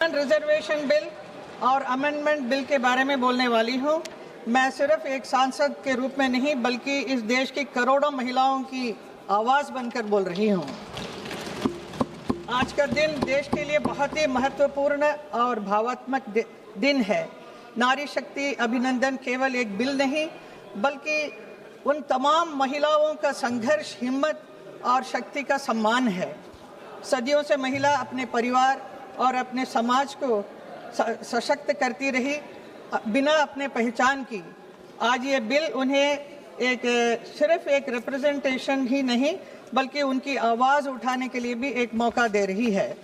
Reservation bill और amendment bill के बारे में बोलने वाली हूँ। मैं सिर्फ एक सांसद के रूप में नहीं बल्कि इस देश की करोड़ों महिलाओं की आवाज़ बनकर बोल रही हूँ। आज का दिन देश के लिए बहुत ही महत्वपूर्ण और भावात्मक दिन है। नारी शक्ति अभिनंदन केवल एक बिल नहीं बल्कि उन तमाम महिलाओं का संघर्ष, हिम्मत और शक्ति का सम्मान है। सदियों से महिला अपने परिवार और अपने समाज को सशक्त करती रही बिना अपने पहचान की। आज ये बिल उन्हें सिर्फ एक रिप्रेजेंटेशन ही नहीं बल्कि उनकी आवाज़ उठाने के लिए भी एक मौका दे रही है।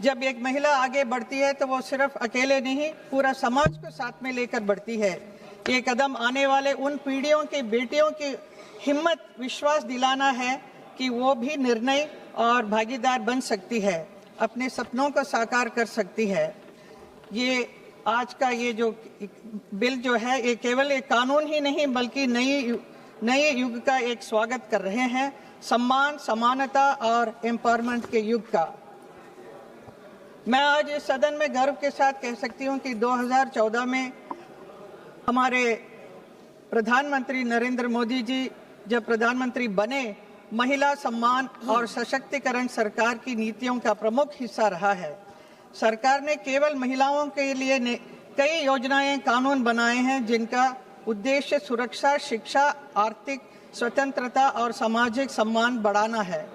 जब एक महिला आगे बढ़ती है तो वो सिर्फ अकेले नहीं, पूरा समाज को साथ में लेकर बढ़ती है। ये कदम आने वाले उन पीढ़ियों की बेटियों की हिम्मत, विश्वास दिलाना है कि वो भी निर्णय और भागीदार बन सकती है, अपने सपनों को साकार कर सकती है। ये आज का ये जो बिल जो है ये केवल एक कानून ही नहीं बल्कि नए युग का एक स्वागत कर रहे हैं, सम्मान, समानता और एम्पावरमेंट के युग का। मैं आज इस सदन में गर्व के साथ कह सकती हूँ कि 2014 में हमारे प्रधानमंत्री नरेंद्र मोदी जी जब प्रधानमंत्री बने, महिला सम्मान और सशक्तिकरण सरकार की नीतियों का प्रमुख हिस्सा रहा है। सरकार ने केवल महिलाओं के लिए कई योजनाएं, कानून बनाए हैं जिनका उद्देश्य सुरक्षा, शिक्षा, आर्थिक स्वतंत्रता और सामाजिक सम्मान बढ़ाना है।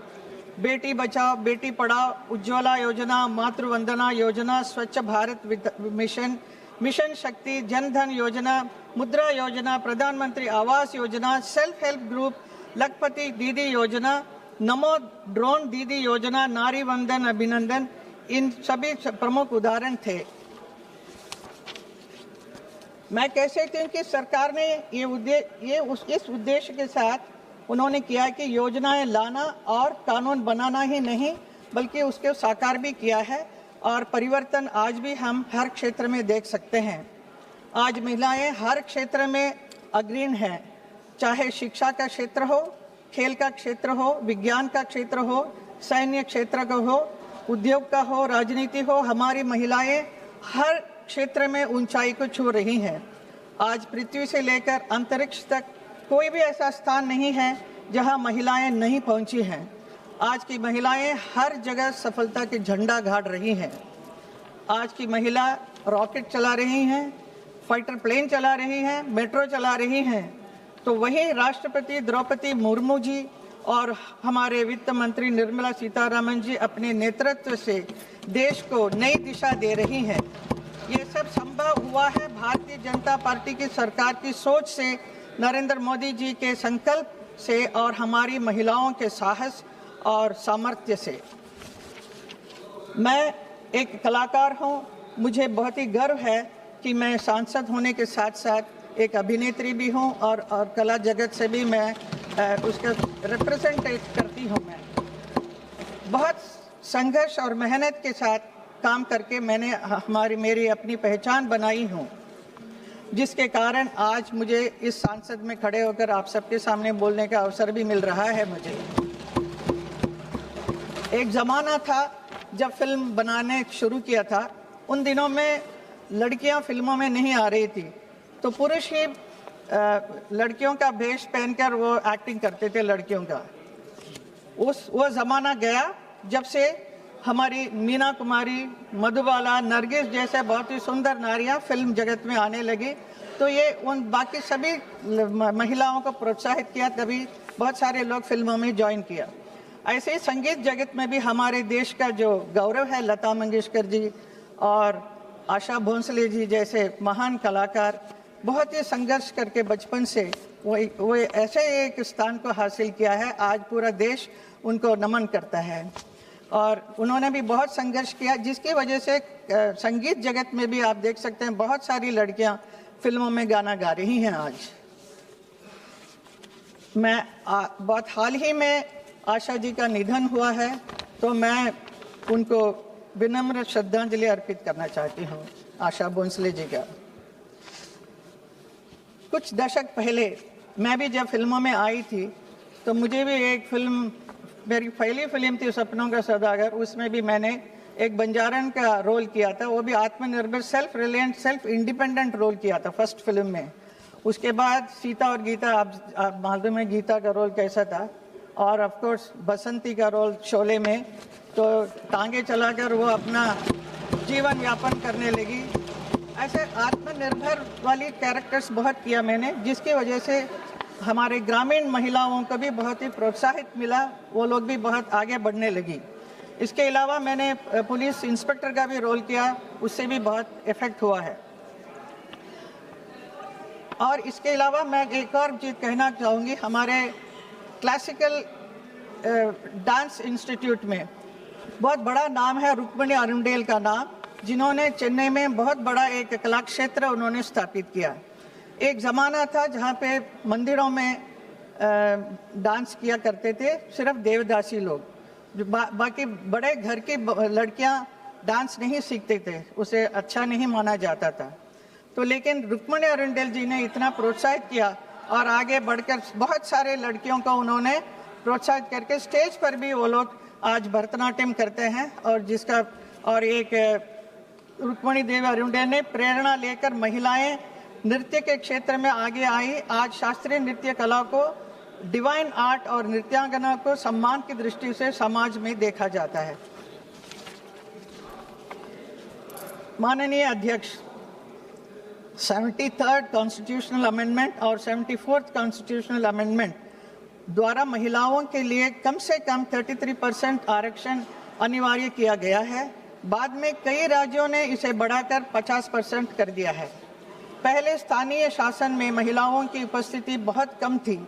बेटी बचाओ, बेटी पढ़ाओ, उज्ज्वला योजना, मातृवंदना योजना, स्वच्छ भारत मिशन, मिशन शक्ति, जन धन योजना, मुद्रा योजना, प्रधानमंत्री Awas Yojana, self help group, लखपति दीदी योजना, नमो ड्रोन दीदी योजना, नारी वंदन अभिनंदन, इन सभी प्रमुख उदाहरण थे। मैं कह सकती हूँ कि सरकार ने इस उद्देश्य के साथ उन्होंने किया कि योजनाएं लाना और कानून बनाना ही नहीं बल्कि उसके साकार भी किया है और परिवर्तन आज भी हम हर क्षेत्र में देख सकते हैं। आज महिलाएं हर क्षेत्र में अग्रणी हैं, चाहे शिक्षा का क्षेत्र हो, खेल का क्षेत्र हो, विज्ञान का क्षेत्र हो, सैन्य क्षेत्र का हो, उद्योग का हो, राजनीति हो। हमारी महिलाएं हर क्षेत्र में ऊंचाई को छू रही हैं। आज पृथ्वी से लेकर अंतरिक्ष तक कोई भी ऐसा स्थान नहीं है जहां महिलाएं नहीं पहुंची हैं। आज की महिलाएं हर जगह सफलता के झंडा गाड़ रही हैं। आज की महिला रॉकेट चला रही हैं, फाइटर प्लेन चला रही हैं, मेट्रो चला रही हैं। तो वही राष्ट्रपति द्रौपदी मुर्मू जी और हमारे वित्त मंत्री निर्मला सीतारमण जी अपने नेतृत्व से देश को नई दिशा दे रही हैं। ये सब संभव हुआ है भारतीय जनता पार्टी की सरकार की सोच से, नरेंद्र मोदी जी के संकल्प से और हमारी महिलाओं के साहस और सामर्थ्य से। मैं एक कलाकार हूँ, मुझे बहुत ही गर्व है कि मैं सांसद होने के साथ साथ एक अभिनेत्री भी हूँ और कला जगत से भी मैं उसका रिप्रेजेंटेट करती हूँ। मैं बहुत संघर्ष और मेहनत के साथ काम करके मैंने मेरी अपनी पहचान बनाई हूँ, जिसके कारण आज मुझे इस सांसद में खड़े होकर आप सबके सामने बोलने का अवसर भी मिल रहा है। मुझे एक ज़माना था जब फिल्म बनाने शुरू किया था, उन दिनों में लड़कियां फिल्मों में नहीं आ रही थी, तो पुरुष ही लड़कियों का भेष पहनकर वो एक्टिंग करते थे लड़कियों का। वो ज़माना गया जब से हमारी मीना कुमारी, मधुबाला, नरगिस जैसे बहुत ही सुंदर नारियां फिल्म जगत में आने लगी। तो ये उन बाकी सभी महिलाओं को प्रोत्साहित किया, तभी बहुत सारे लोग फिल्मों में ज्वाइन किया। ऐसे ही संगीत जगत में भी हमारे देश का जो गौरव है, लता मंगेशकर जी और आशा भोंसले जी जैसे महान कलाकार बहुत ही संघर्ष करके बचपन से वो ऐसे एक स्थान को हासिल किया है। आज पूरा देश उनको नमन करता है और उन्होंने भी बहुत संघर्ष किया, जिसकी वजह से संगीत जगत में भी आप देख सकते हैं बहुत सारी लड़कियां फिल्मों में गाना गा रही हैं। आज मैं बहुत हाल ही में आशा जी का निधन हुआ है, तो मैं उनको विनम्र श्रद्धांजलि अर्पित करना चाहती हूँ, आशा भोंसले जी का। कुछ दशक पहले मैं भी जब फिल्मों में आई थी तो मुझे भी एक फिल्म, मेरी पहली फिल्म थी सपनों का सौदागर, उसमें भी मैंने एक बंजारन का रोल किया था, वो भी आत्मनिर्भर, self reliant, self independent role किया था फर्स्ट फिल्म में। उसके बाद सीता और गीता, आप मालूम है गीता का रोल कैसा था, और ऑफ कोर्स बसंती का रोल शोले में, तो टांगे चलाकर वो अपना जीवन यापन करने लगी। ऐसे आत्मनिर्भर वाली कैरेक्टर्स बहुत किया मैंने, जिसकी वजह से हमारे ग्रामीण महिलाओं को भी बहुत ही प्रोत्साहित मिला, वो लोग भी बहुत आगे बढ़ने लगी। इसके अलावा मैंने पुलिस इंस्पेक्टर का भी रोल किया, उससे भी बहुत इफेक्ट हुआ है। और इसके अलावा मैं एक और चीज़ कहना चाहूँगी, हमारे क्लासिकल डांस इंस्टीट्यूट में बहुत बड़ा नाम है रुक्मिणी अरुंडेल का नाम, जिन्होंने चेन्नई में बहुत बड़ा एक कला क्षेत्र उन्होंने स्थापित किया। एक ज़माना था जहाँ पे मंदिरों में डांस किया करते थे सिर्फ देवदासी लोग, जो बाकी बड़े घर की लड़कियाँ डांस नहीं सीखते थे, उसे अच्छा नहीं माना जाता था। तो लेकिन रुक्मिणी अरुंडेल जी ने इतना प्रोत्साहित किया और आगे बढ़कर बहुत सारे लड़कियों को उन्होंने प्रोत्साहित करके स्टेज पर भी वो लोग आज भरतनाट्यम करते हैं, और एक रुक्मिणी देवी अरुंडेल ने प्रेरणा लेकर महिलाएं नृत्य के क्षेत्र में आगे आई। आज शास्त्रीय नृत्य कला को, डिवाइन आर्ट और नृत्यांगना को सम्मान की दृष्टि से समाज में देखा जाता है। माननीय अध्यक्ष, 73rd कॉन्स्टिट्यूशनल अमेंडमेंट और 74th कॉन्स्टिट्यूशनल अमेंडमेंट द्वारा महिलाओं के लिए कम से कम 33% आरक्षण अनिवार्य किया गया है। बाद में कई राज्यों ने इसे बढ़ाकर 50% कर दिया है। पहले स्थानीय शासन में महिलाओं की उपस्थिति बहुत कम थी,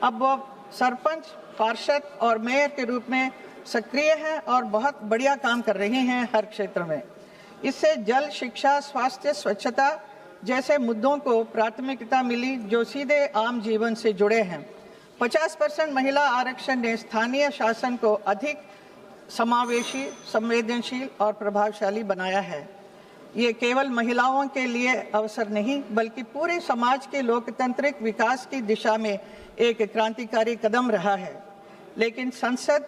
अब वो सरपंच, पार्षद और मेयर के रूप में सक्रिय हैं और बहुत बढ़िया काम कर रही हैं हर क्षेत्र में। इससे जल, शिक्षा, स्वास्थ्य, स्वच्छता जैसे मुद्दों को प्राथमिकता मिली जो सीधे आम जीवन से जुड़े हैं। 50% महिला आरक्षण ने स्थानीय शासन को अधिक समावेशी, संवेदनशील और प्रभावशाली बनाया है। ये केवल महिलाओं के लिए अवसर नहीं, बल्कि पूरे समाज के लोकतांत्रिक विकास की दिशा में एक क्रांतिकारी कदम रहा है। लेकिन संसद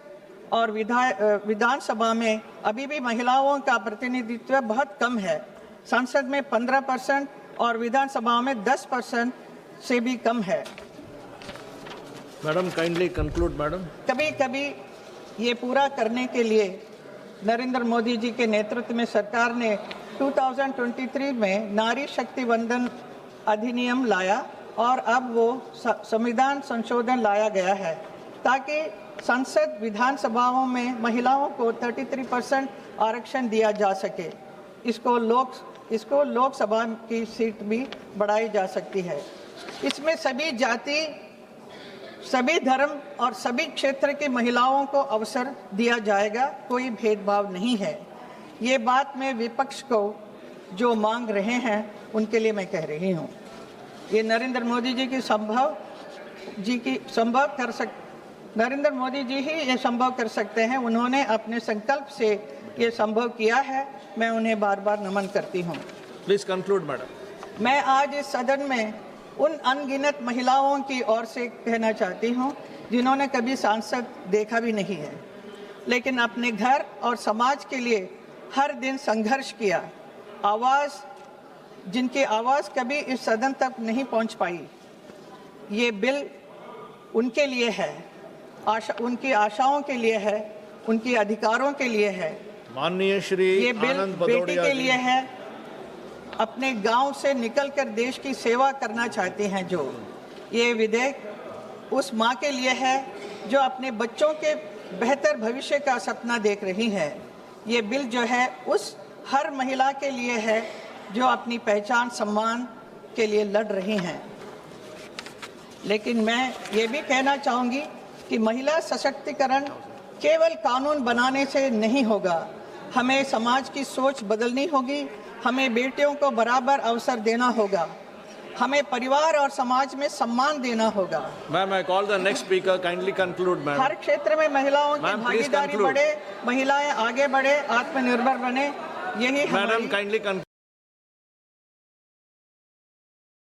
और विधानसभा में अभी भी महिलाओं का प्रतिनिधित्व बहुत कम है। संसद में 15% और विधानसभा में 10% से भी कम है। Madam kindly conclude madam. कभी कभी ये पूरा करने के लिए नरेंद्र मोदी जी के नेतृत्व में सरकार ने 2023 में नारी शक्ति वंदन अधिनियम लाया और अब वो संविधान संशोधन लाया गया है ताकि संसद, विधानसभाओं में महिलाओं को 33% आरक्षण दिया जा सके। इसको लोकसभा की सीट भी बढ़ाई जा सकती है। इसमें सभी जाति, सभी धर्म और सभी क्षेत्र की महिलाओं को अवसर दिया जाएगा, कोई भेदभाव नहीं है। ये बात मैं विपक्ष को जो मांग रहे हैं उनके लिए मैं कह रही हूँ। ये नरेंद्र मोदी जी नरेंद्र मोदी जी ही ये संभव कर सकते हैं। उन्होंने अपने संकल्प से ये संभव किया है। मैं उन्हें बार बार नमन करती हूँ। Please conclude madam. मैं आज इस सदन में उन अनगिनत महिलाओं की ओर से कहना चाहती हूँ जिन्होंने कभी सांसद देखा भी नहीं है, लेकिन अपने घर और समाज के लिए हर दिन संघर्ष किया। जिनकी आवाज़ कभी इस सदन तक नहीं पहुँच पाई, ये बिल उनके लिए है, उनकी आशाओं के लिए है, उनके अधिकारों के लिए है। माननीय श्री ये बिल बेटी के लिए है, अपने गांव से निकलकर देश की सेवा करना चाहती हैं जो। ये विधेयक उस माँ के लिए है जो अपने बच्चों के बेहतर भविष्य का सपना देख रही है। ये बिल जो है उस हर महिला के लिए है जो अपनी पहचान, सम्मान के लिए लड़ रही हैं। लेकिन मैं ये भी कहना चाहूँगी कि महिला सशक्तिकरण केवल कानून बनाने से नहीं होगा। हमें समाज की सोच बदलनी होगी। हमें बेटियों को बराबर अवसर देना होगा। हमें परिवार और समाज में सम्मान देना होगा। Ma'am, I call the next speaker, kindly conclude ma'am. हर क्षेत्र में महिलाओं की भागीदारी बढ़े, महिलाएं आगे बढ़े, आत्मनिर्भर बने, यही मैडम काइंडली कंक्लूड।